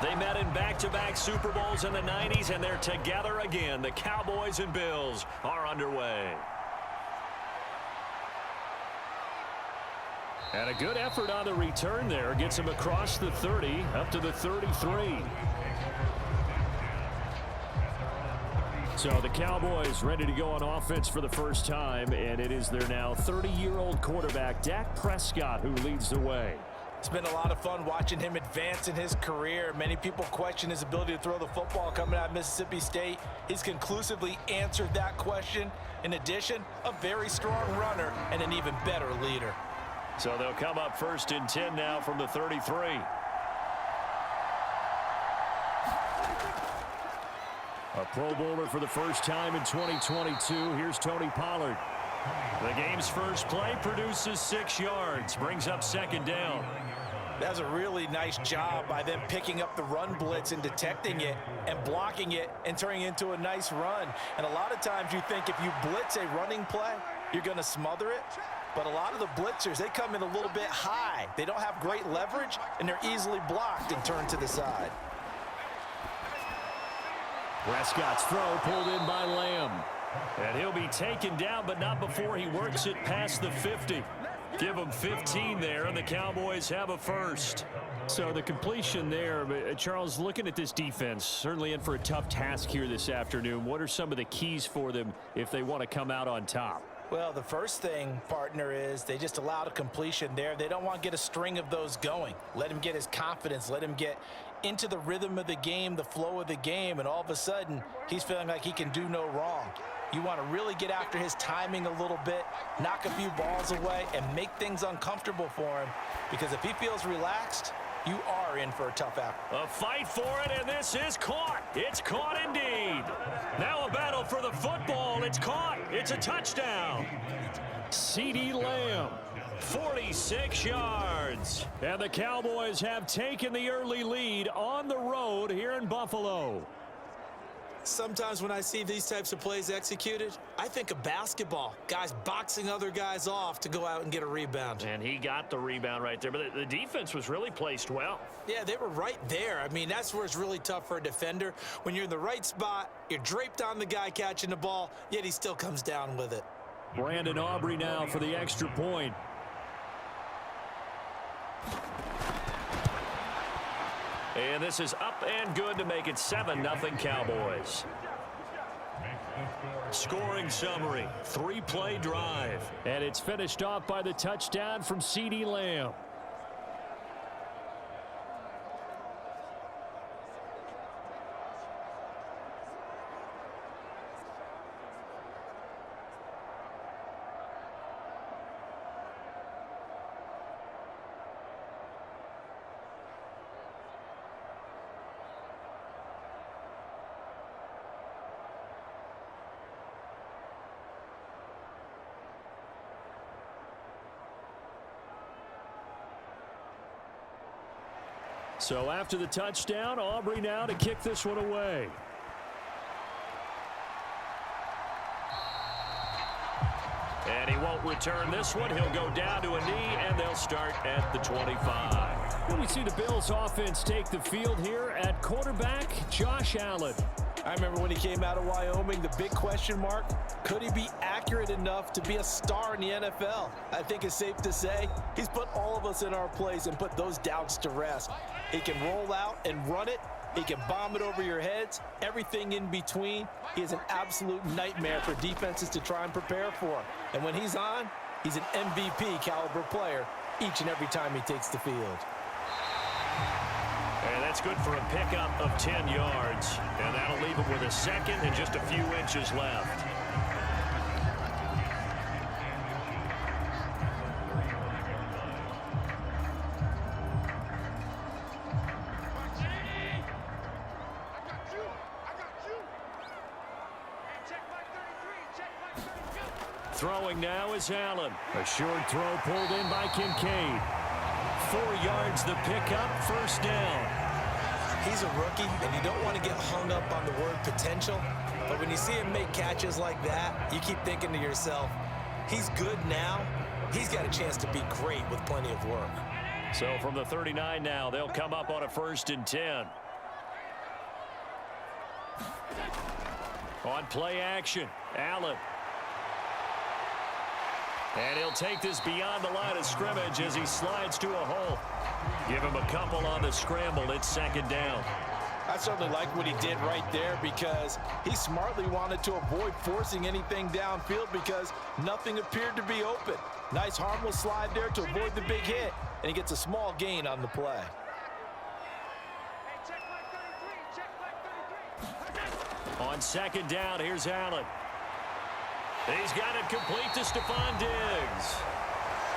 They met in back-to-back Super Bowls in the 90s, and they're together again. The Cowboys and Bills are underway. And a good effort on the return there. Gets him across the 30, up to the 33. So the Cowboys ready to go on offense for the first time, and it is their now 30-year-old quarterback, Dak Prescott, who leads the way. It's been a lot of fun watching him advance in his career. Many people question his ability to throw the football coming out of Mississippi State. He's conclusively answered that question. In addition, a very strong runner and an even better leader. So they'll come up first and 10 now from the 33. A Pro Bowler for the first time in 2022. Here's Tony Pollard. The game's first play produces 6 yards. Brings up second down. That's a really nice job by them picking up the run blitz and detecting it and blocking it and turning it into a nice run. And a lot of times you think if you blitz a running play, you're going to smother it. But a lot of the blitzers, they come in a little bit high. They don't have great leverage, and they're easily blocked and turned to the side. Prescott's throw pulled in by Lamb. And he'll be taken down, but not before he works it past the 50. Give him 15 there, and the Cowboys have a first. So the completion there, Charles, looking at this defense, certainly in for a tough task here this afternoon. What are some of the keys for them if they want to come out on top? Well, the first thing, partner, is they just allowed a completion there. They don't want to get a string of those going. Let him get his confidence. Let him get into the rhythm of the game, the flow of the game, and all of a sudden, he's feeling like he can do no wrong. You want to really get after his timing a little bit, knock a few balls away, and make things uncomfortable for him. Because if he feels relaxed, you are in for a tough effort. A fight for it, and this is caught. It's caught indeed. Now a battle for the football. It's caught. It's a touchdown. CeeDee Lamb, 46 yards. And the Cowboys have taken the early lead on the road here in Buffalo. Sometimes when I see these types of plays executed, I think of basketball. Guys boxing other guys off to go out and get a rebound. And he got the rebound right there, but the defense was really placed well. Yeah, they were right there. I mean, that's where it's really tough for a defender. When you're in the right spot, you're draped on the guy catching the ball, yet he still comes down with it. Brandon Aubrey now for the extra point. And this is up and good to make it 7-0 Cowboys. Scoring summary, 3-play drive. And it's finished off by the touchdown from CeeDee Lamb. So after the touchdown, Aubrey now to kick this one away. And he won't return this one. He'll go down to a knee, and they'll start at the 25. Well, we see the Bills offense take the field here at quarterback, Josh Allen. I remember when he came out of Wyoming, the big question mark, could he be accurate enough to be a star in the NFL? I think it's safe to say he's put all of us in our place and put those doubts to rest. He can roll out and run it. He can bomb it over your heads. Everything in between. He is an absolute nightmare for defenses to try and prepare for. And when he's on, he's an MVP caliber player each and every time he takes the field. And that's good for a pickup of 10 yards. And that'll leave him with a second and just a few inches left. Throwing now is Allen. A short throw pulled in by Kincaid. 4 yards the pickup, first down. He's a rookie, and you don't want to get hung up on the word potential. But when you see him make catches like that, you keep thinking to yourself, he's good now. He's got a chance to be great with plenty of work. So from the 39 now, they'll come up on a 1st and 10. On play action, Allen. And he'll take this beyond the line of scrimmage as he slides to a hole. Give him a couple on the scramble. It's second down. I certainly like what he did right there because he smartly wanted to avoid forcing anything downfield because nothing appeared to be open. Nice harmless slide there to avoid the big hit, and he gets a small gain on the play. On second down, here's Allen. He's got it complete to Stephon Diggs.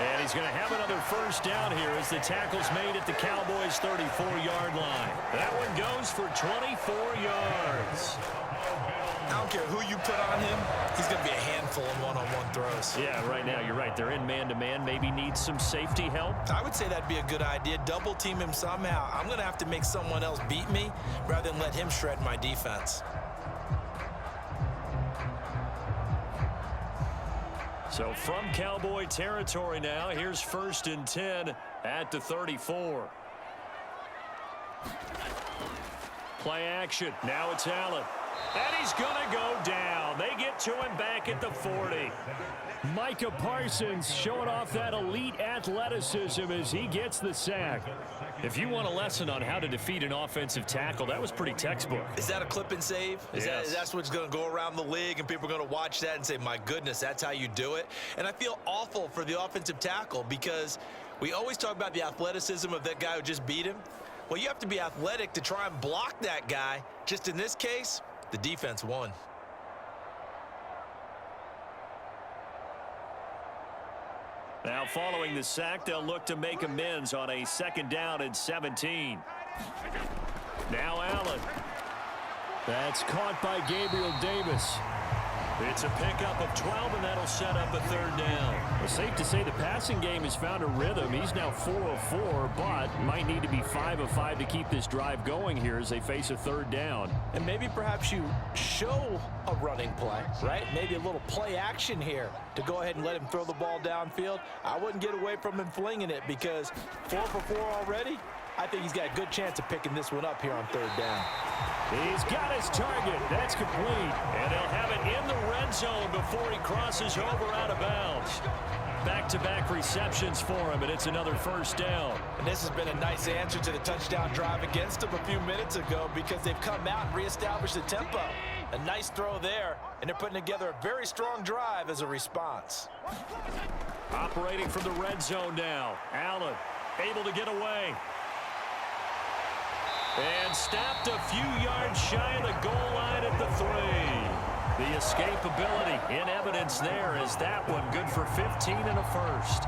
And he's going to have another first down here as the tackle's made at the Cowboys' 34-yard line. That one goes for 24 yards. I don't care who you put on him. He's going to be a handful in one-on-one throws. Yeah, right now, you're right. They're in man-to-man. Maybe needs some safety help. I would say that'd be a good idea. Double team him somehow. I'm going to have to make someone else beat me rather than let him shred my defense. So from Cowboy territory now, here's 1st and 10 at the 34. Play action. Now it's Allen. And he's going to go down. They get to him back at the 40. Micah Parsons showing off that elite athleticism as he gets the sack. If you want a lesson on how to defeat an offensive tackle, that was pretty textbook. Is that a clip and save? Yes. That's what's going to go around the league, and people are going to watch that and say, my goodness, that's how you do it? And I feel awful for the offensive tackle because we always talk about the athleticism of that guy who just beat him. Well, you have to be athletic to try and block that guy. Just in this case, the defense won. Now following the sack, they'll look to make amends on a 2nd down and 17. Now Allen. That's caught by Gabriel Davis. It's a pickup of 12, and that'll set up a 3rd down. Well, safe to say the passing game has found a rhythm. He's now 4 of 4, but might need to be 5 of 5 to keep this drive going here as they face a 3rd down. And maybe perhaps you show a running play, right? Maybe a little play action here to go ahead and let him throw the ball downfield. I wouldn't get away from him flinging it because 4 for 4 already. I think he's got a good chance of picking this one up here on 3rd down. He's got his target. That's complete. And they'll have it in the red zone before he crosses over out of bounds. Back-to-back receptions for him, and it's another 1st down. And this has been a nice answer to the touchdown drive against him a few minutes ago because they've come out and reestablished the tempo. A nice throw there, and they're putting together a very strong drive as a response. Operating from the red zone now. Allen able to get away. And stopped a few yards shy of the goal line at the 3. The escapability in evidence there is that one good for 15 and a 1st.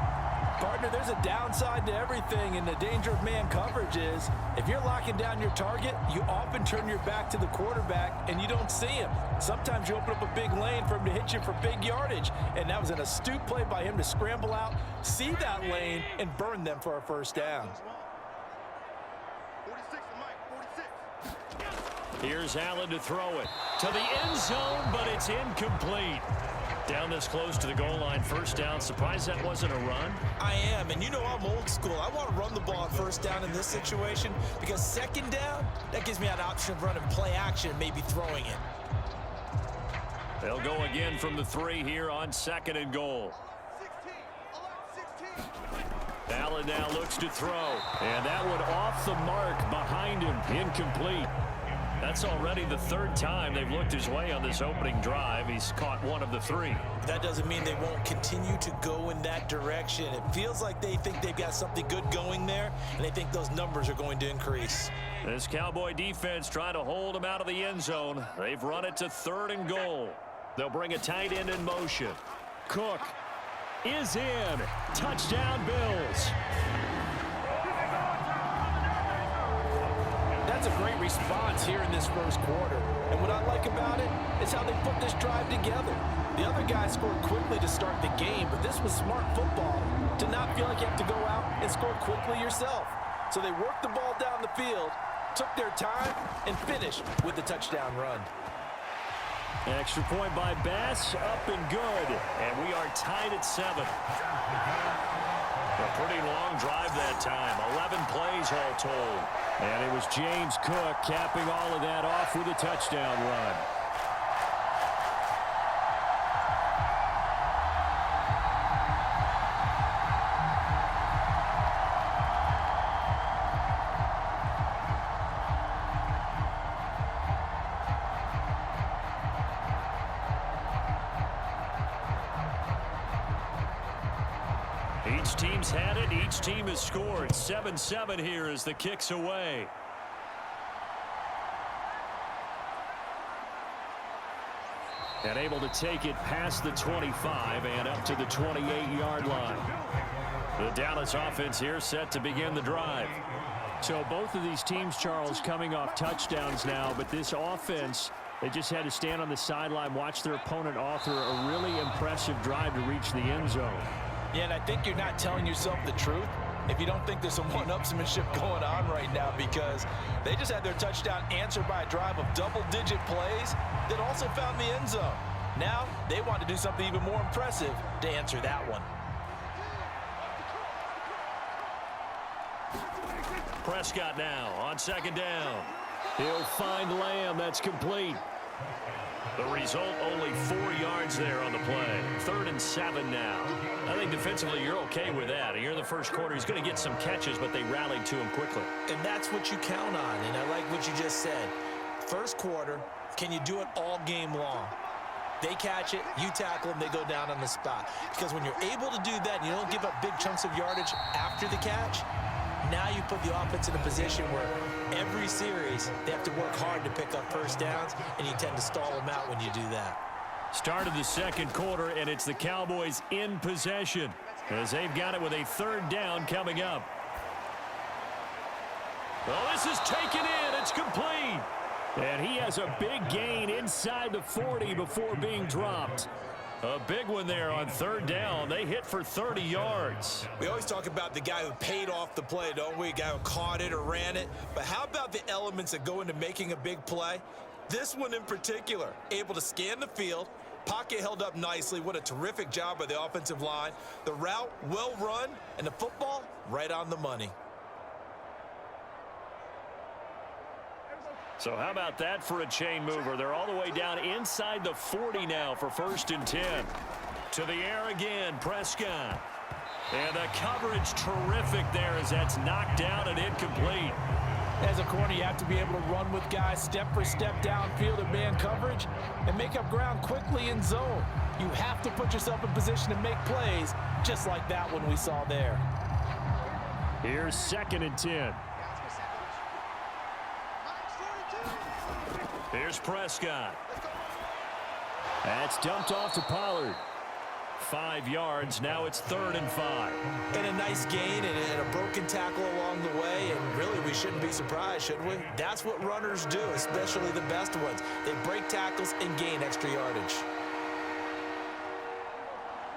Partner, there's a downside to everything, and the danger of man coverage is if you're locking down your target, you often turn your back to the quarterback and you don't see him. Sometimes you open up a big lane for him to hit you for big yardage, and that was an astute play by him to scramble out, see that lane, and burn them for a 1st down. Here's Allen to throw it to the end zone, but it's incomplete. Down this close to the goal line, 1st down. Surprised that wasn't a run? I am, and you know I'm old school. I want to run the ball on 1st down in this situation because 2nd down, that gives me an option of running play action and maybe throwing it. They'll go again from the 3 here on 2nd and goal. Allen now looks to throw, and that one off the mark behind him, incomplete. That's already the 3rd time they've looked his way on this opening drive. He's caught 1 of the 3. That doesn't mean they won't continue to go in that direction. It feels like they think they've got something good going there, and they think those numbers are going to increase. This Cowboy defense trying to hold him out of the end zone. They've run it to 3rd and goal. They'll bring a tight end in motion. Cook is in. Touchdown, Bills. That's a great response here in this 1st quarter. And what I like about it is how they put this drive together. The other guys scored quickly to start the game, but this was smart football to not feel like you have to go out and score quickly yourself. So they worked the ball down the field, took their time, and finished with the touchdown run. Extra point by Bass, up and good. And we are tied at 7. A pretty long drive that time. 11 plays all told. And it was James Cook capping all of that off with a touchdown run. Each team's had it. Each team has scored. 7-7 here as the kick's away. And able to take it past the 25 and up to the 28-yard line. The Dallas offense here set to begin the drive. So both of these teams, Charles, coming off touchdowns now, but this offense, they just had to stand on the sideline, watch their opponent author a really impressive drive to reach the end zone. Yeah, and I think you're not telling yourself the truth if you don't think there's some one-upsmanship going on right now, because they just had their touchdown answered by a drive of double-digit plays that also found the end zone. Now they want to do something even more impressive to answer that one. Prescott now on second down. He'll find Lamb. That's complete. The result, only 4 yards there on the play. 3rd and 7 now. I think defensively you're okay with that. Here in the first quarter, he's going to get some catches, but they rallied to him quickly. And that's what you count on, and I like what you just said. First quarter, can you do it all game long? They catch it, you tackle them, they go down on the spot. Because when you're able to do that and you don't give up big chunks of yardage after the catch, now you put the offense in a position where every series they have to work hard to pick up first downs, and you tend to stall them out when you do that. Start of the second quarter, and it's the Cowboys in possession as they've got it with a 3rd down coming up. Well, this is taken in. It's complete. And he has a big gain inside the 40 before being dropped. A big one there on 3rd down. They hit for 30 yards. We always talk about the guy who paid off the play, don't we? A guy who caught it or ran it. But how about the elements that go into making a big play? This one in particular, able to scan the field, pocket held up nicely. What a terrific job by the offensive line. The route well run, and the football right on the money. So how about that for a chain mover? They're all the way down inside the 40 now for 1st and 10. To the air again, Prescott. And the coverage terrific there as that's knocked down and incomplete. As a corner, you have to be able to run with guys step for step downfield in man coverage and make up ground quickly in zone. You have to put yourself in position to make plays just like that one we saw there. Here's 2nd and 10. Here's Prescott. That's dumped off to Pollard. 5 yards. Now it's 3rd and 5. And a nice gain and a broken tackle along the way. And really, we shouldn't be surprised, should we? That's what runners do, especially the best ones. They break tackles and gain extra yardage.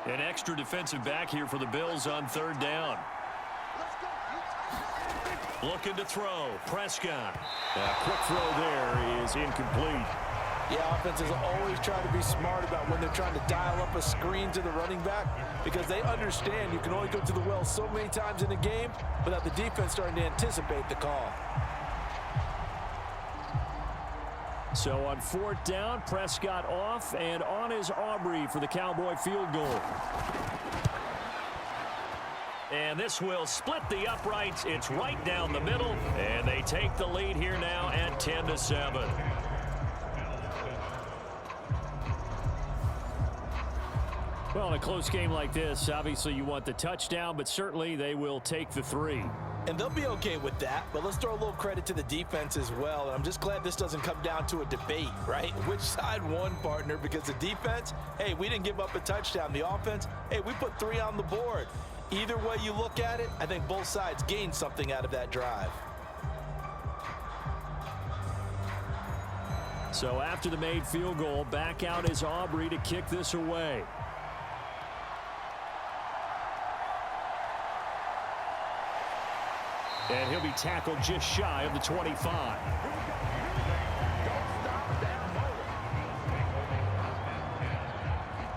An extra defensive back here for the Bills on 3rd down. Looking to throw. Prescott. A quick throw there is incomplete. Yeah, offenses always try to be smart about when they're trying to dial up a screen to the running back, because they understand you can only go to the well so many times in a game without the defense starting to anticipate the call. So on 4th down, Prescott off, and on is Aubrey for the Cowboy field goal. And this will split the uprights. It's right down the middle, and they take the lead here now at 10-7. Well, in a close game like this, obviously you want the touchdown, but certainly they will take the 3. And they'll be okay with that, but let's throw a little credit to the defense as well. And I'm just glad this doesn't come down to a debate, right? Which side won, partner? Because the defense, hey, we didn't give up a touchdown. The offense, hey, we put 3 on the board. Either way you look at it, I think both sides gained something out of that drive. So after the made field goal, back out is Aubrey to kick this away. And he'll be tackled just shy of the 25.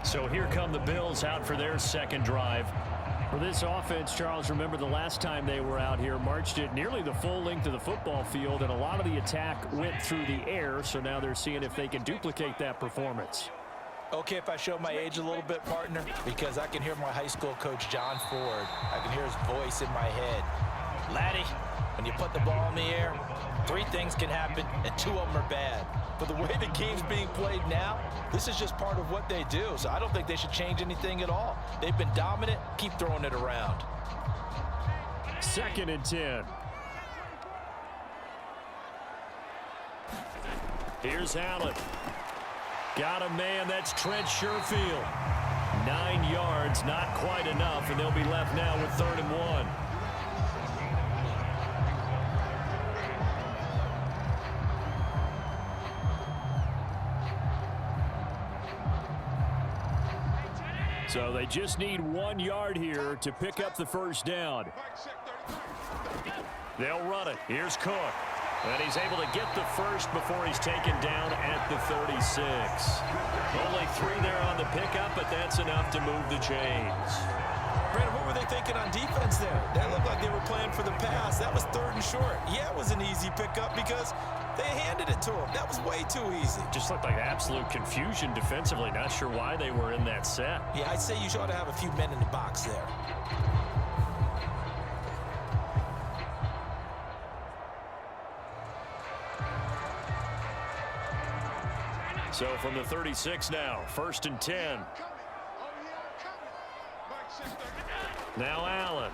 So here come the Bills out for their second drive. For this offense, Charles, remember the last time they were out here, marched it nearly the full length of the football field, and a lot of the attack went through the air, so now they're seeing if they can duplicate that performance. Okay, if I show my age a little bit, partner, because I can hear my high school coach, John Ford. I can hear his voice in my head. Laddie, when you put the ball in the air, 3 things can happen, and 2 of them are bad. But the way the game's being played now, this is just part of what they do, so I don't think they should change anything at all. They've been dominant. Keep throwing it around. 2nd and 10. Here's Allen. Got a man, that's Trent Sherfield. 9 yards, not quite enough, and they'll be left now with 3rd and 1. So they just need 1 yard here to pick up the first down. They'll run it. Here's Cook. And he's able to get the first before he's taken down at the 36. Only 3 there on the pickup, but that's enough to move the chains. Brandon, what were they thinking on defense there? That looked like they were playing for the pass. That was 3rd and short. Yeah, it was an easy pickup because they handed it to him. That was way too easy. Just looked like absolute confusion defensively. Not sure why they were in that set. Yeah, I'd say you ought to have a few men in the box there. So from the 36 now, 1st and 10. Now Allen.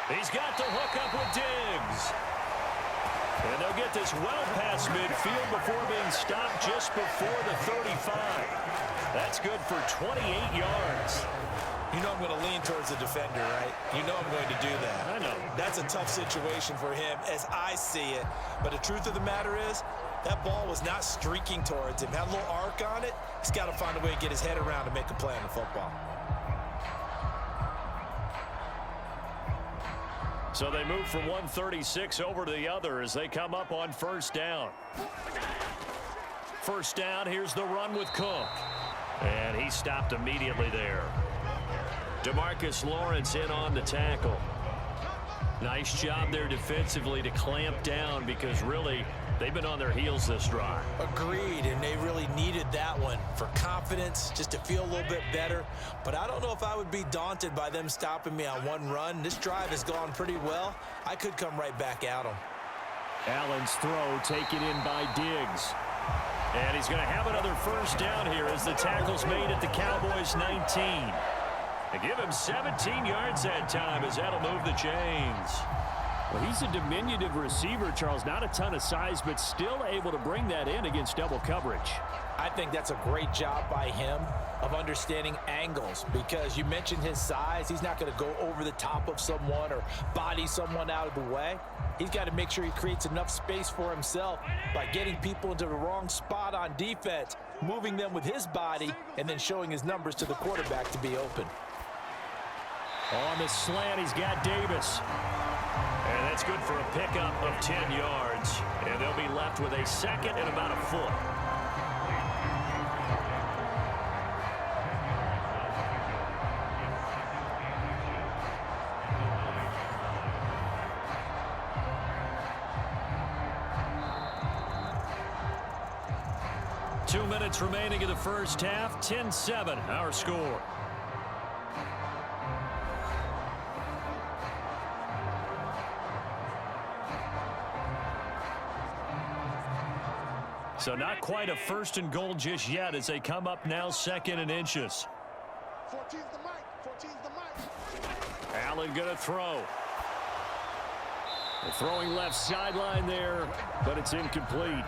He's got the hook up with Diggs. And they'll get this well past midfield before being stopped just before the 35. That's good for 28 yards. You know I'm going to lean towards the defender, right? You know I'm going to do that. I know. That's a tough situation for him as I see it. But the truth of the matter is, that ball was not streaking towards him. Had a little arc on it. He's got to find a way to get his head around to make a play on the football. So they move from 136 over to the other as they come up on 1st down. 1st down, here's the run with Cook. And he stopped immediately there. DeMarcus Lawrence in on the tackle. Nice job there defensively to clamp down because really they've been on their heels this drive. Agreed, and they really needed that one for confidence, just to feel a little bit better. But I don't know if I would be daunted by them stopping me on one run. This drive has gone pretty well. I could come right back at them. Allen's throw taken in by Diggs. And he's going to have another 1st down here as the tackle's made at the Cowboys 19. They give him 17 yards that time as that'll move the chains. Well, he's a diminutive receiver, Charles. Not a ton of size, but still able to bring that in against double coverage. I think that's a great job by him of understanding angles because you mentioned his size. He's not going to go over the top of someone or body someone out of the way. He's got to make sure he creates enough space for himself by getting people into the wrong spot on defense, moving them with his body, and then showing his numbers to the quarterback to be open. On the slant, he's got Davis. And that's good for a pickup of 10 yards. And they'll be left with a 2nd and about a foot. Two minutes remaining in the first half. 10-7, our score. So not quite a 1st and goal just yet as they come up now 2nd and inches. 14's the mic. 14's the mic. Allen going to throw. They're throwing left sideline there, but it's incomplete.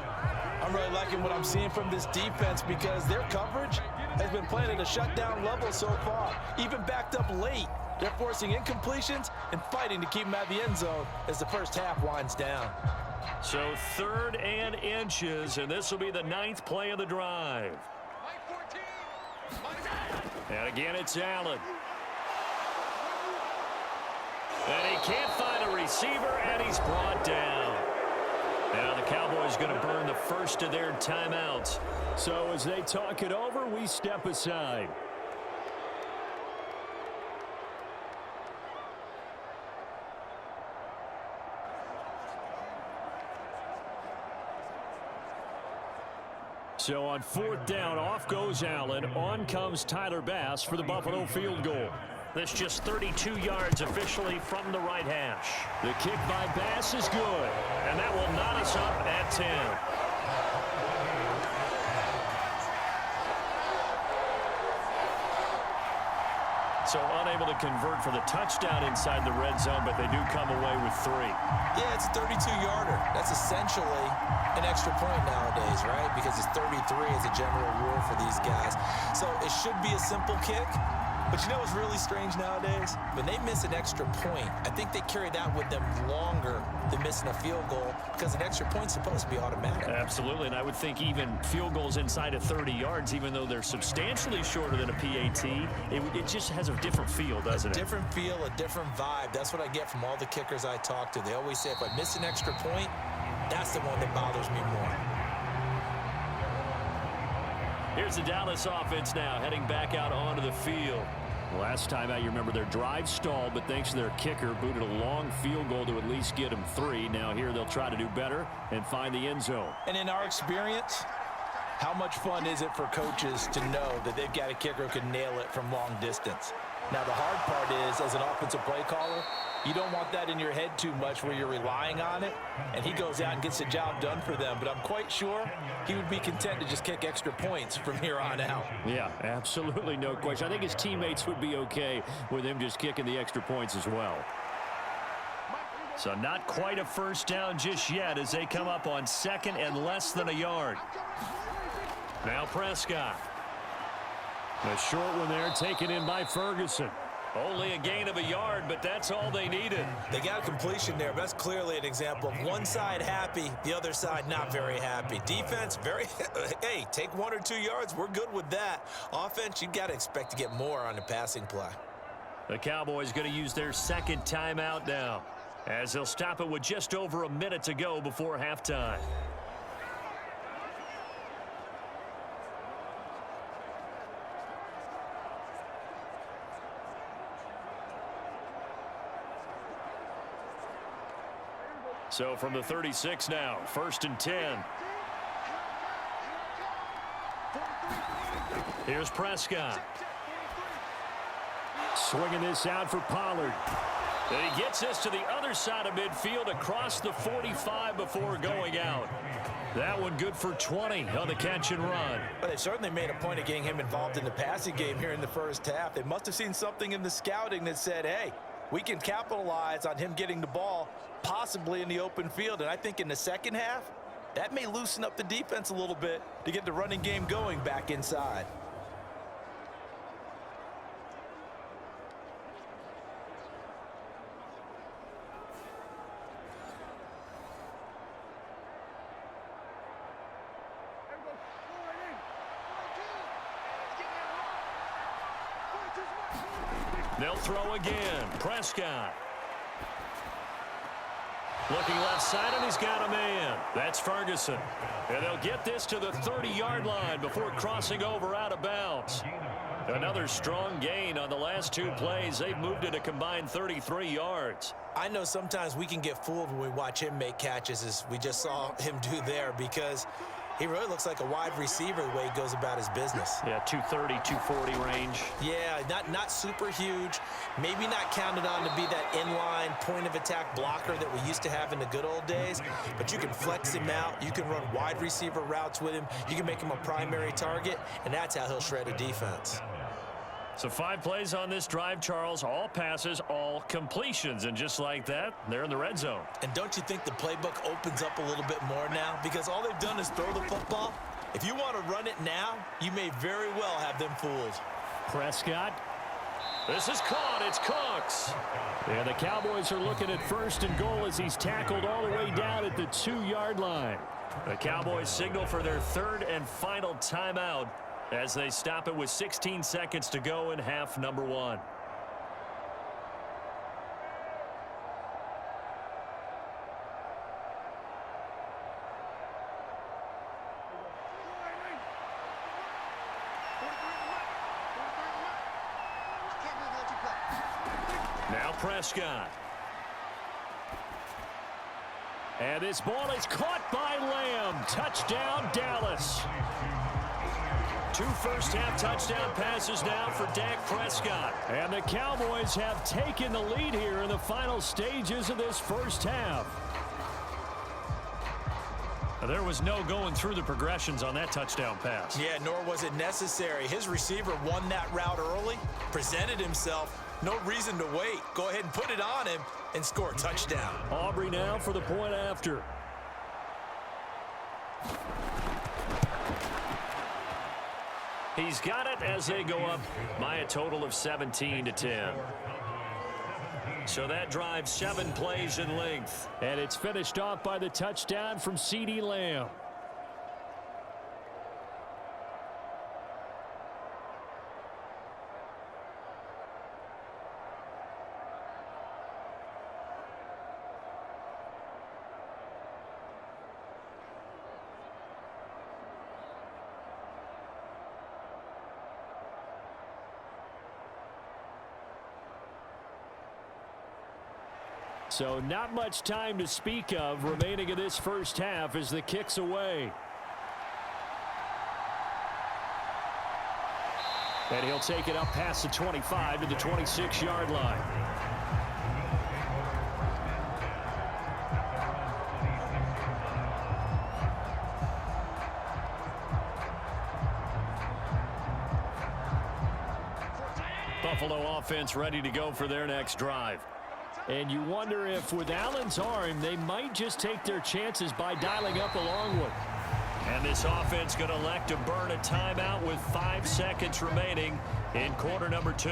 I'm really liking what I'm seeing from this defense because their coverage has been playing at a shutdown level so far. Even backed up late, they're forcing incompletions and fighting to keep them out of the end zone as the first half winds down. So 3rd and inches, and this will be the 9th play of the drive. And again, it's Allen. And he can't find a receiver, and he's brought down. Now the Cowboys going to burn the first of their timeouts. So as they talk it over, we step aside. So on 4th down, off goes Allen. On comes Tyler Bass for the Buffalo field goal. This just 32 yards officially from the right hash. The kick by Bass is good, and that will knot us up at 10. So unable to convert for the touchdown inside the red zone, but they do come away with 3. Yeah, it's a 32-yarder. That's essentially an extra point nowadays, right? Because it's 33 as a general rule for these guys. So it should be a simple kick. But you know what's really strange nowadays? When they miss an extra point, I think they carry that with them longer than missing a field goal because an extra point's supposed to be automatic. Absolutely, and I would think even field goals inside of 30 yards, even though they're substantially shorter than a PAT, it just has a different feel, doesn't it? A different feel, a different vibe. That's what I get from all the kickers I talk to. They always say if I miss an extra point, that's the one that bothers me more. Here's the Dallas offense now heading back out onto the field. Last time out, you remember their drive stalled, but thanks to their kicker, booted a long field goal to at least get them 3. Now here they'll try to do better and find the end zone. And in our experience, how much fun is it for coaches to know that they've got a kicker who can nail it from long distance? Now, the hard part is, as an offensive play caller, you don't want that in your head too much where you're relying on it, and he goes out and gets the job done for them. But I'm quite sure he would be content to just kick extra points from here on out. Yeah, absolutely no question. I think his teammates would be okay with him just kicking the extra points as well. So not quite a first down just yet as they come up on 2nd and less than a yard. Now Prescott. A short one there taken in by Ferguson. Only a gain of a yard, but that's all they needed. They got a completion there, but that's clearly an example of one side happy, the other side not very happy. Defense, very, hey, take 1 or 2 yards. We're good with that. Offense, you got to expect to get more on the passing play. The Cowboys going to use their 2nd timeout now, as they'll stop it with just over a minute to go before halftime. So from the 36 now, 1st and 10. Here's Prescott. Swinging this out for Pollard. And he gets this to the other side of midfield across the 45 before going out. That one good for 20 on the catch and run. But they certainly made a point of getting him involved in the passing game here in the first half. They must have seen something in the scouting that said, hey, we can capitalize on him getting the ball possibly in the open field. And I think in the second half, that may loosen up the defense a little bit to get the running game going back inside. They'll throw again. Prescott. Looking left side, and he's got a man. That's Ferguson. And they'll get this to the 30-yard line before crossing over out of bounds. Another strong gain on the last 2 plays. They've moved it a combined 33 yards. I know sometimes we can get fooled when we watch him make catches, as we just saw him do there, because he really looks like a wide receiver the way he goes about his business. Yeah, 230, 240 range. Yeah, not super huge. Maybe not counted on to be that inline point-of-attack blocker that we used to have in the good old days. But you can flex him out. You can run wide receiver routes with him. You can make him a primary target, and that's how he'll shred a defense. So 5 plays on this drive, Charles. All passes, all completions. And just like that, they're in the red zone. And don't you think the playbook opens up a little bit more now? Because all they've done is throw the football. If you want to run it now, you may very well have them fooled. Prescott. This is caught. It's Cooks. And the Cowboys are looking at 1st and goal as he's tackled all the way down at the 2-yard line. The Cowboys signal for their 3rd and final timeout as they stop it with 16 seconds to go in half number 1. Now Prescott. And this ball is caught by Lamb. Touchdown, Dallas. 2 first-half touchdown passes now for Dak Prescott. And the Cowboys have taken the lead here in the final stages of this first half. There was no going through the progressions on that touchdown pass. Yeah, nor was it necessary. His receiver won that route early, presented himself. No reason to wait. Go ahead and put it on him and score a touchdown. Aubrey now for the point after. He's got it as they go up by a total of 17-10. So that drives 7 plays in length. And it's finished off by the touchdown from CeeDee Lamb. So not much time to speak of remaining in this first half as the kick's away. And he'll take it up past the 25 to the 26-yard line. Buffalo offense ready to go for their next drive. And you wonder if with Allen's arm, they might just take their chances by dialing up a long one. And this offense going to elect to burn a timeout with 5 seconds remaining in quarter number 2.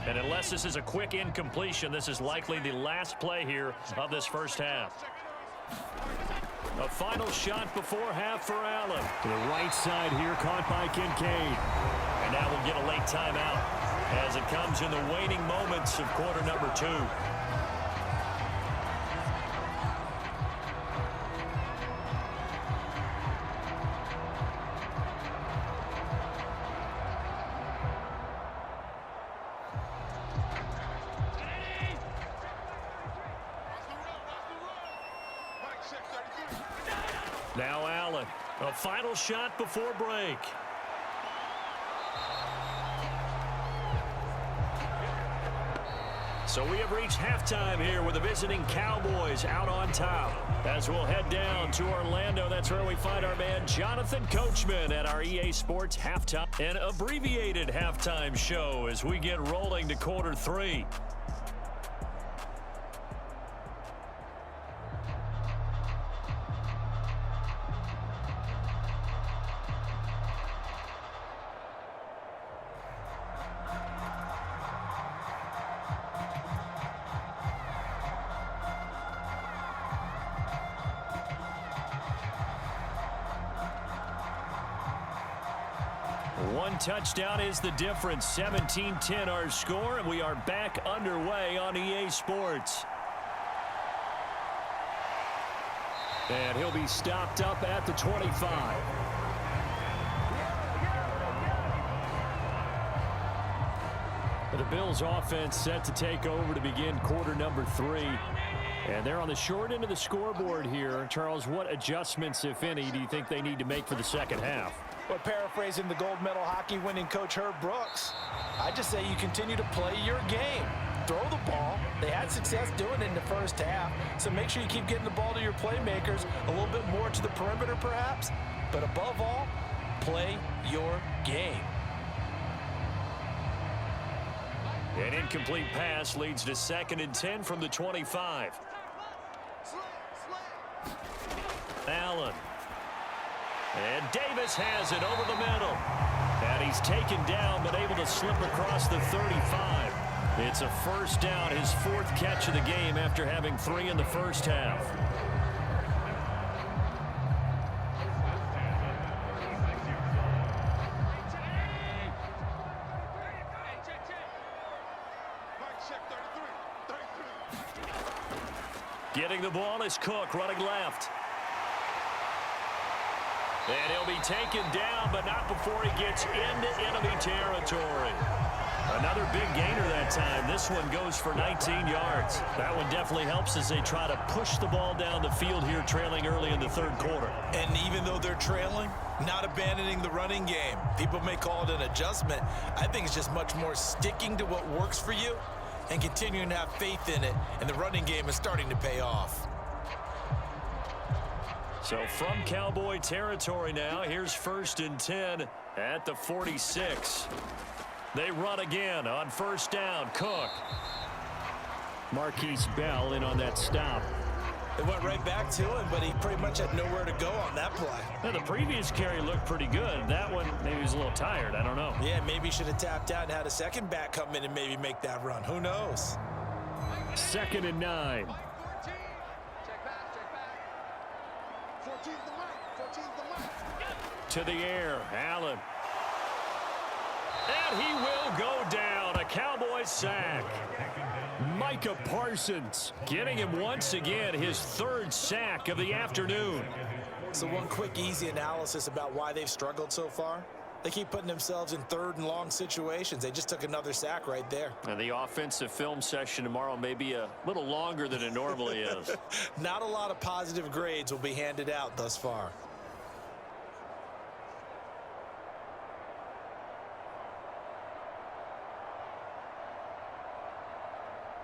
And unless this is a quick incompletion, this is likely the last play here of this first half. A final shot before half for Allen. To the right side here, caught by Kincaid. And now we'll get a late timeout as it comes in the waning moments of quarter number 2. Now Allen, a final shot before break. So we have reached halftime here with the visiting Cowboys out on top. As we'll head down to Orlando, that's where we find our man Jonathan Coachman at our EA Sports halftime, an abbreviated halftime show as we get rolling to quarter 3. One touchdown is the difference. 17-10 our score, and we are back underway on EA Sports. And he'll be stopped up at the 25. The Bills offense set to take over to begin quarter number 3. And they're on the short end of the scoreboard here. Charles, what adjustments, if any, do you think they need to make for the second half? Well, paraphrasing the gold medal hockey winning coach Herb Brooks, I just say you continue to play your game. Throw the ball. They had success doing it in the first half, so make sure you keep getting the ball to your playmakers, a little bit more to the perimeter perhaps, but above all, play your game. An incomplete pass leads to 2nd and 10 from the 25. Allen. And Davis has it over the middle. And he's taken down, but able to slip across the 35. It's a first down, his 4th catch of the game after having 3 in the first half. Getting the ball is Cook running left. And he'll be taken down, but not before he gets into enemy territory. Another big gainer that time. This one goes for 19 yards. That one definitely helps as they try to push the ball down the field here, trailing early in the third quarter. And even though they're trailing, not abandoning the running game. People may call it an adjustment. I think it's just much more sticking to what works for you and continuing to have faith in it. And the running game is starting to pay off. So from Cowboy territory now, here's 1st and 10 at the 46. They run again on 1st down. Cook. Marquise Bell in on that stop. It went right back to him, but he pretty much had nowhere to go on that play. Now, the previous carry looked pretty good. That one, maybe he was a little tired. I don't know. Yeah, maybe he should have tapped out and had a second back come in and maybe make that run. Who knows? 2nd and 9. To the air, Allen. And he will go down. A Cowboy sack. Micah Parsons getting him once again his 3rd sack of the afternoon. So one quick, easy analysis about why they've struggled so far. They keep putting themselves in 3rd and long situations. They just took another sack right there. And the offensive film session tomorrow may be a little longer than it normally is. Not a lot of positive grades will be handed out thus far.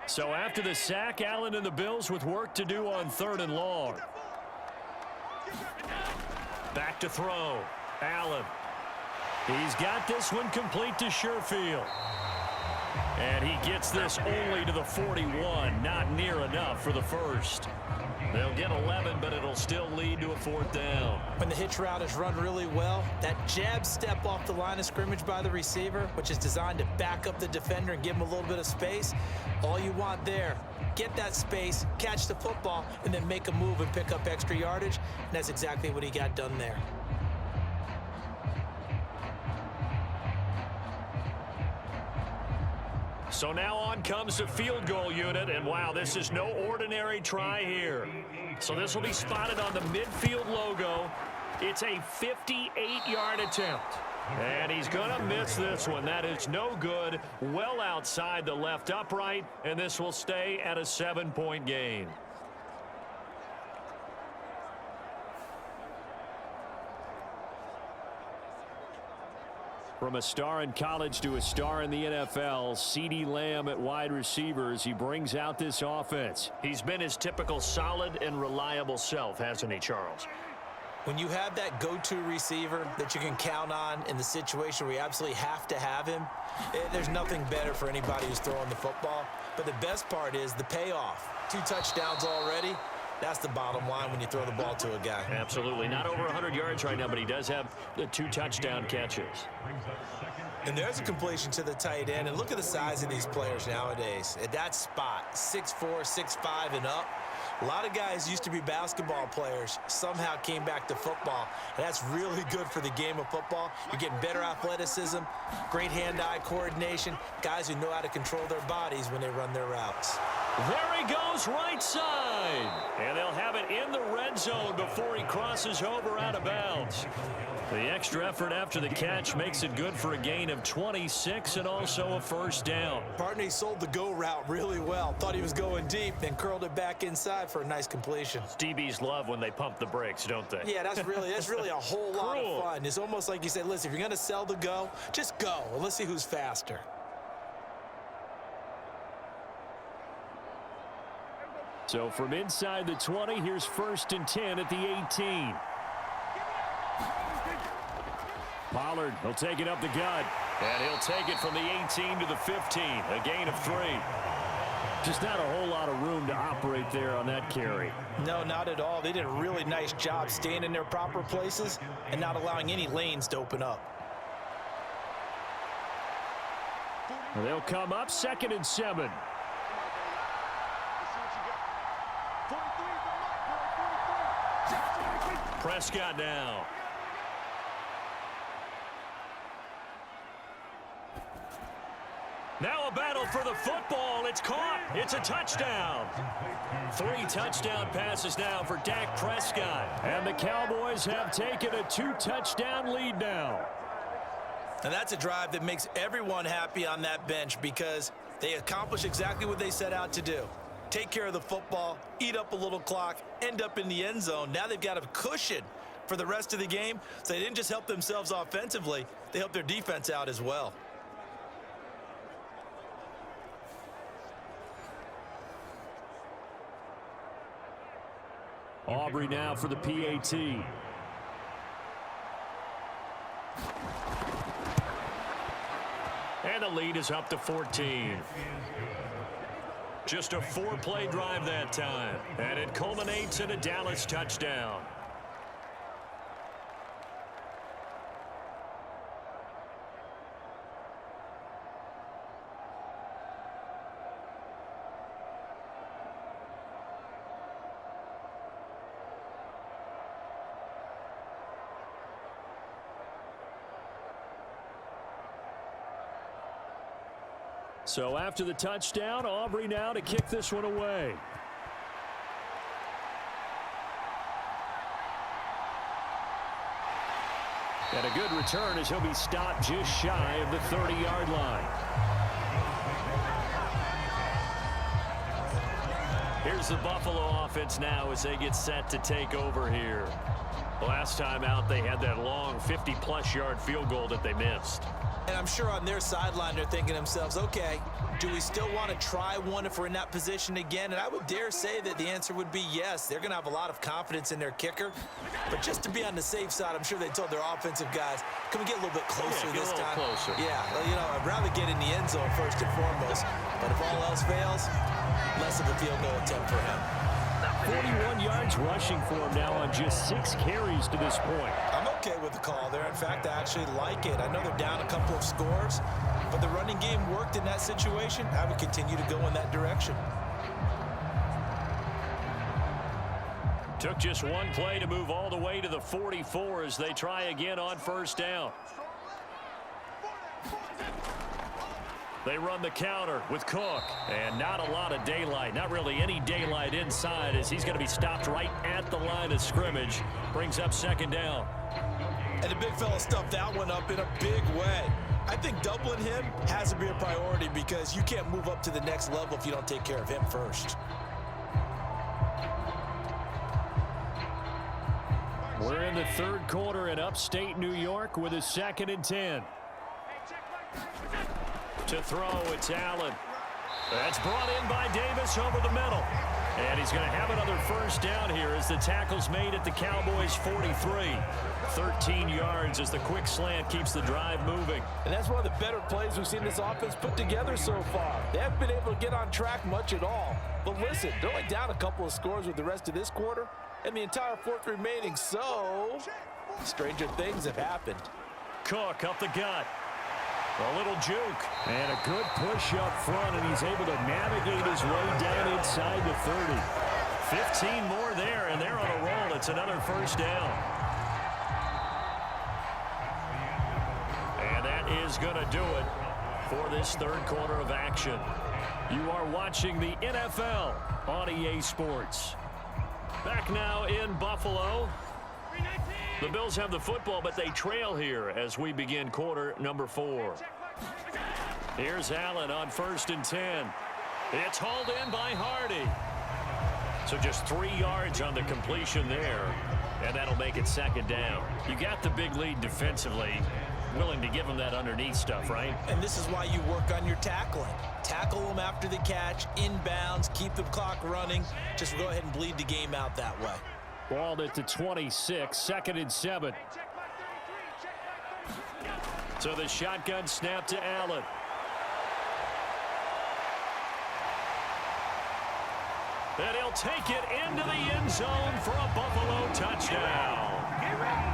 So after the sack, Allen and the Bills with work to do on 3rd and long. Back to throw. Allen. He's got this one complete to Sherfield. And he gets this only to the 41. Not near enough for the first. They'll get 11, but it'll still lead to a 4th down. When the hitch route is run really well, that jab step off the line of scrimmage by the receiver, which is designed to back up the defender and give him a little bit of space, all you want there, get that space, catch the football, and then make a move and pick up extra yardage, and that's exactly what he got done there. So now on comes the field goal unit, and wow, this is no ordinary try here. So this will be spotted on the midfield logo. It's a 58-yard attempt. And he's going to miss this one. That is no good. Well outside the left upright, and this will stay at a 7-point gain. From a star in college to a star in the NFL, CeeDee Lamb at wide receivers. He brings out this offense. He's been his typical solid and reliable self, hasn't he, Charles? When you have that go-to receiver that you can count on in the situation where you absolutely have to have him, there's nothing better for anybody who's throwing the football. But the best part is the payoff. 2 touchdowns already. That's the bottom line when you throw the ball to a guy. Absolutely. Not over 100 yards right now, but he does have the 2 touchdown catches. And there's a completion to the tight end. And look at the size of these players nowadays. At that spot, 6'4", 6'5", and up. A lot of guys used to be basketball players, somehow came back to football. And that's really good for the game of football. You're getting better athleticism, great hand-eye coordination, guys who know how to control their bodies when they run their routes. There he goes, right side. And they'll have it in the red zone before he crosses over out of bounds. The extra effort after the catch makes it good for a gain of 26 and also a 1st down. Partner, he sold the go route really well. Thought he was going deep, then curled it back inside for a nice completion. DBs love when they pump the brakes, don't they? Yeah, that's really a whole lot of fun. It's almost like you say, listen, if you're going to sell the go, just go. Well, let's see who's faster. So from inside the 20, here's 1st and 10 at the 18. Pollard, he'll take it up the gut, and he'll take it from the 18 to the 15, a gain of 3. Just not a whole lot of room to operate there on that carry. No, not at all. They did a really nice job staying in their proper places and not allowing any lanes to open up. They'll come up 2nd and 7. Prescott now. Now a battle for the football. It's caught. It's a touchdown. 3 touchdown passes now for Dak Prescott. And the Cowboys have taken a 2-touchdown lead now. And that's a drive that makes everyone happy on that bench because they accomplish exactly what they set out to do. Take care of the football, eat up a little clock, end up in the end zone. Now they've got a cushion for the rest of the game. So they didn't just help themselves offensively, they helped their defense out as well. Aubrey now for the PAT. And the lead is up to 14. Just a 4-play drive that time. And it culminates in a Dallas touchdown. So after the touchdown, Aubrey now to kick this one away. And a good return as he'll be stopped just shy of the 30-yard line. Here's the Buffalo offense now as they get set to take over here. Last time out, they had that long 50-plus yard field goal that they missed. And I'm sure on their sideline they're thinking to themselves, okay, do we still want to try one if we're in that position again? And I would dare say that the answer would be yes. They're going to have a lot of confidence in their kicker. But just to be on the safe side, I'm sure they told their offensive guys, can we get a little bit closer this time? Closer. Yeah, well, you know, I'd rather get in the end zone first and foremost. But if all else fails, less of a field goal attempt for him. 41 yards rushing for him now on just 6 carries to this point. I'm okay with the call there. In fact, I actually like it. I know they're down a couple of scores, but the running game worked in that situation. I would continue to go in that direction. Took just one play to move all the way to the 44 as they try again on first down. They run the counter with Cook, and not a lot of daylight. Not really any daylight inside as he's going to be stopped right at the line of scrimmage. Brings up second down. And the big fella stuffed that one up in a big way. I think doubling him has to be a priority because you can't move up to the next level if you don't take care of him first. We're in the third quarter in upstate New York with a 2nd and 10. To throw, it's Allen. That's brought in by Davis over the middle. And he's going to have another first down here as the tackle's made at the Cowboys' 43. 13 yards as the quick slant keeps the drive moving. And that's one of the better plays we've seen this offense put together so far. They haven't been able to get on track much at all. But listen, they're only down a couple of scores with the rest of this quarter and the entire fourth remaining. So, stranger things have happened. Cook up the gut. A little juke. And a good push up front, and he's able to navigate his way down inside the 30. 15 more there, and they're on a roll. It's another first down. And that is going to do it for this third quarter of action. You are watching the NFL on EA Sports. Back now in Buffalo. The Bills have the football, but they trail here as we begin quarter number 4. Here's Allen on 1st and 10. It's hauled in by Hardy. So just 3 yards on the completion there, and that'll make it 2nd down. You got the big lead defensively, willing to give them that underneath stuff, right? And this is why you work on your tackling. Tackle them after the catch, inbounds, keep the clock running. Just go ahead and bleed the game out that way. Balled at the 26, 2nd and 7. So the shotgun snap to Allen. And he'll take it into the end zone for a Buffalo touchdown.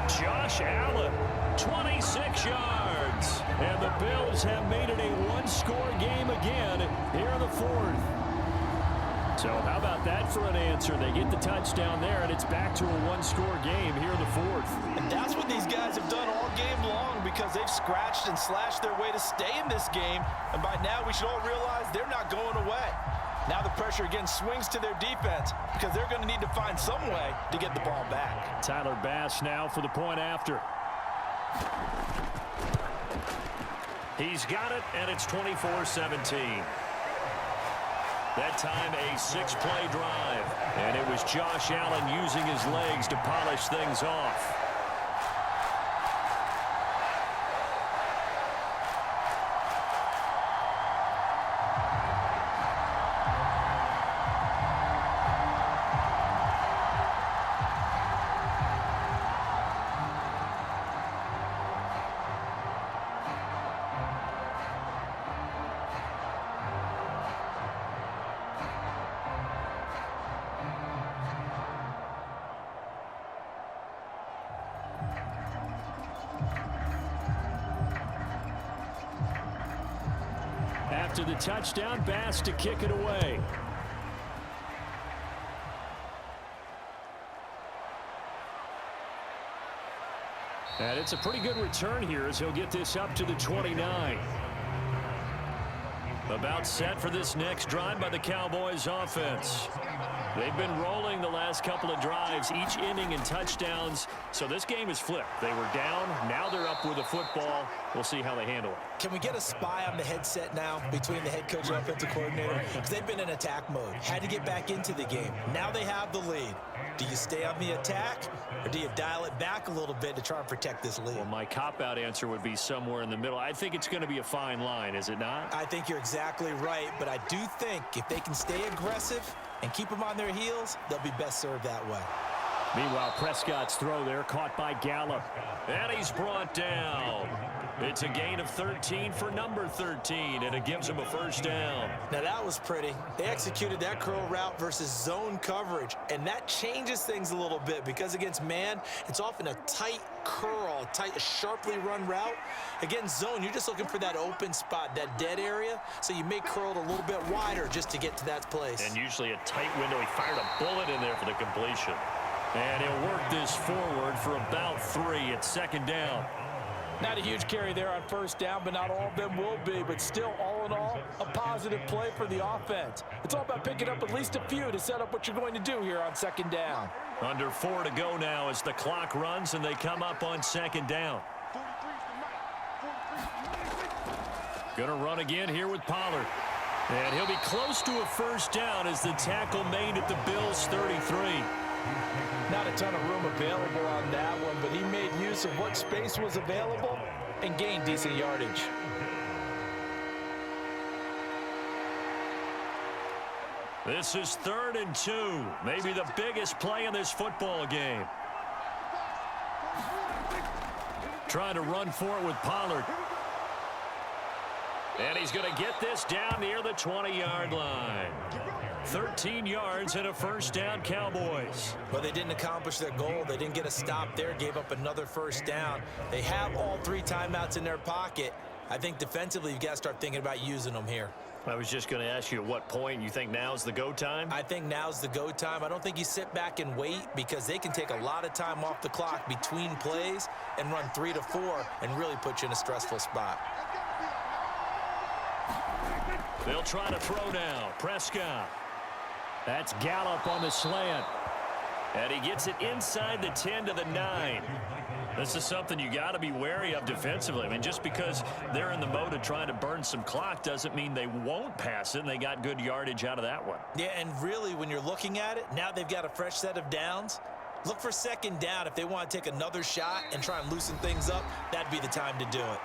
Josh Allen, 26 yards. And the Bills have made it a one-score game again here in the 4th. So how about that for an answer? They get the touchdown there, and it's back to a one-score game here in the fourth. And that's what these guys have done all game long because they've scratched and slashed their way to stay in this game. And by now, we should all realize they're not going away. Now the pressure again swings to their defense because they're going to need to find some way to get the ball back. Tyler Bass now for the point after. He's got it, and it's 24-17. That time a 6-play drive. And it was Josh Allen using his legs to polish things off. After the touchdown, Bass to kick it away. And it's a pretty good return here as he'll get this up to the 29. About set for this next drive by the Cowboys offense. They've been rolling the last couple of drives, each inning in touchdowns. So this game is flipped. They were down. Now they're up with a football. We'll see how they handle it. Can we get a spy on the headset now between the head coach and offensive coordinator? Because they've been in attack mode. Had to get back into the game. Now they have the lead. Do you stay on the attack or do you dial it back a little bit to try and protect this lead? Well, my cop-out answer would be somewhere in the middle. I think it's going to be a fine line, is it not? I think you're exactly right, but I do think if they can stay aggressive and keep them on their heels, they'll be best served that way. Meanwhile, Prescott's throw there caught by Gallup. And he's brought down. It's a gain of 13 for number 13, and it gives him a first down. Now that was pretty. They executed that curl route versus zone coverage, and that changes things a little bit because against man, it's often a tight curl, a sharply run route. Against zone, you're just looking for that open spot, that dead area, so you may curl it a little bit wider just to get to that place. And usually a tight window. He fired a bullet in there for the completion. And he'll work this forward for about 3 at second down. Not a huge carry there on first down, but not all of them will be. But still, all in all, a positive play for the offense. It's all about picking up at least a few to set up what you're going to do here on second down. Under 4 to go now as the clock runs and they come up on second down. Gonna run again here with Pollard. And he'll be close to a first down as the tackle made at the Bills' 33. Not a ton of room available on that one, but he made use of what space was available and gained decent yardage. This is 3rd and 2, maybe the biggest play in this football game. Trying to run for it with Pollard. And he's going to get this down near the 20-yard line. 13 yards and a first down, Cowboys. But they didn't accomplish their goal. They didn't get a stop there, gave up another first down. They have all 3 timeouts in their pocket. I think defensively you've got to start thinking about using them here. I was just going to ask you at what point you think now's the go time? I think now's the go time. I don't think you sit back and wait because they can take a lot of time off the clock between plays and run 3 to 4 and really put you in a stressful spot. They'll try to throw now. Prescott. That's Gallup on the slant. And he gets it inside the 10 to the 9. This is something you got to be wary of defensively. I mean, just because they're in the mode of trying to burn some clock doesn't mean they won't pass it, and they got good yardage out of that one. Yeah, and really, when you're looking at it, now they've got a fresh set of downs. Look for second down. If they want to take another shot and try and loosen things up, that'd be the time to do it.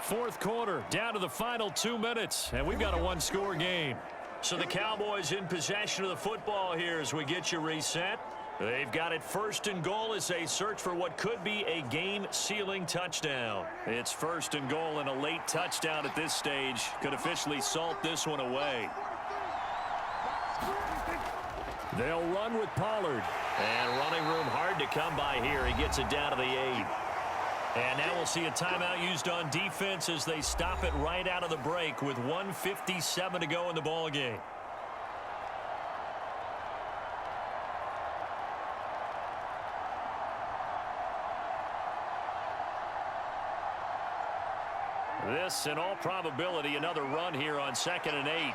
4th quarter, down to the final 2 minutes, and we've got a one-score game. So the Cowboys in possession of the football here as we get you reset. They've got it 1st and goal as they search for what could be a game-sealing touchdown. It's 1st and goal, and a late touchdown at this stage could officially salt this one away. They'll run with Pollard. And running room hard to come by here. He gets it down to the 8. And now we'll see a timeout used on defense as they stop it right out of the break with 1:57 to go in the ball game. This, in all probability, another run here on 2nd and 8.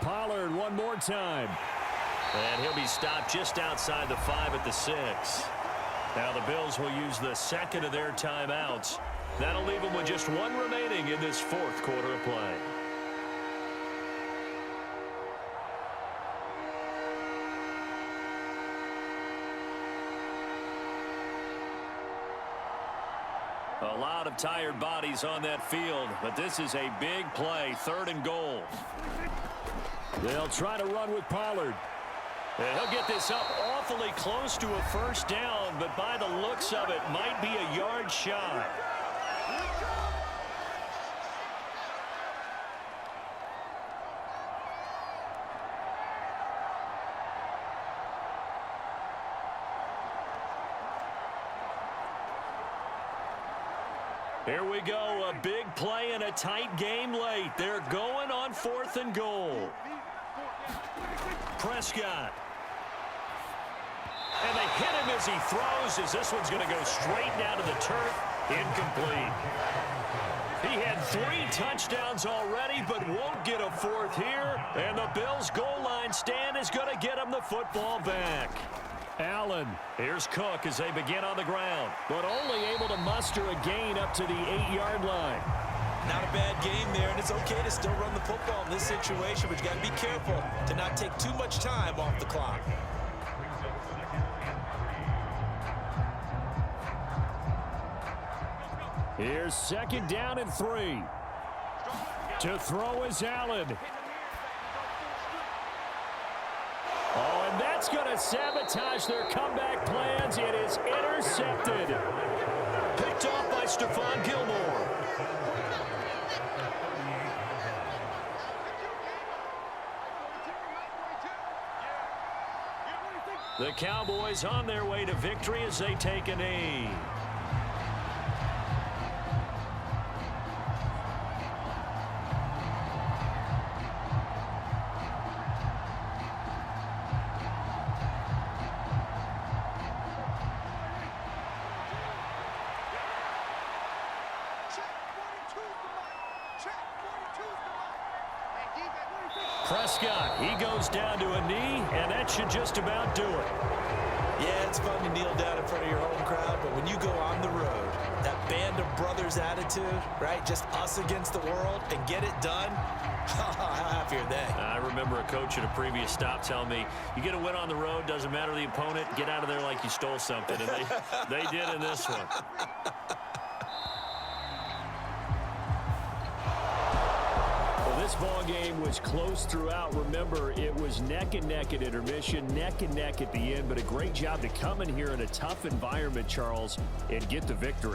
Pollard one more time. And he'll be stopped just outside the 5 at the 6. Now the Bills will use the second of their timeouts. That'll leave them with just one remaining in this 4th quarter of play. A lot of tired bodies on that field, but this is a big play, 3rd and goal. They'll try to run with Pollard. And he'll get this up awfully close to a 1st down, but by the looks of it, might be a yard shy. Here we go, a big play in a tight game late. They're going on 4th and goal. Prescott. And they hit him as he throws, as this one's going to go straight down to the turf. Incomplete. He had 3 touchdowns already, but won't get a 4th here. And the Bills' goal line stand is going to get him the football back. Allen. Here's Cook as they begin on the ground, but only able to muster a gain up to the 8-yard line. Not a bad game there, and it's okay to still run the football in this situation, but you got to be careful to not take too much time off the clock. Here's 2nd down and 3. To throw is Allen. Oh, and that's going to sabotage their comeback plans. It is intercepted. Picked off by Stephon Gilmore. The Cowboys on their way to victory as they take a knee. Prescott, he goes down to a knee, and that should just about do it. Yeah, it's fun to kneel down in front of your home crowd, but when you go on the road, that band of brothers attitude, right? Just us against the world and get it done. How happy are they? I remember a coach at a previous stop telling me, you get a win on the road, doesn't matter the opponent, get out of there like you stole something. And they did in this one. This ball game was close throughout. Remember, it was neck and neck at intermission, neck and neck at the end, but a great job to come in here in a tough environment, Charles, and get the victory.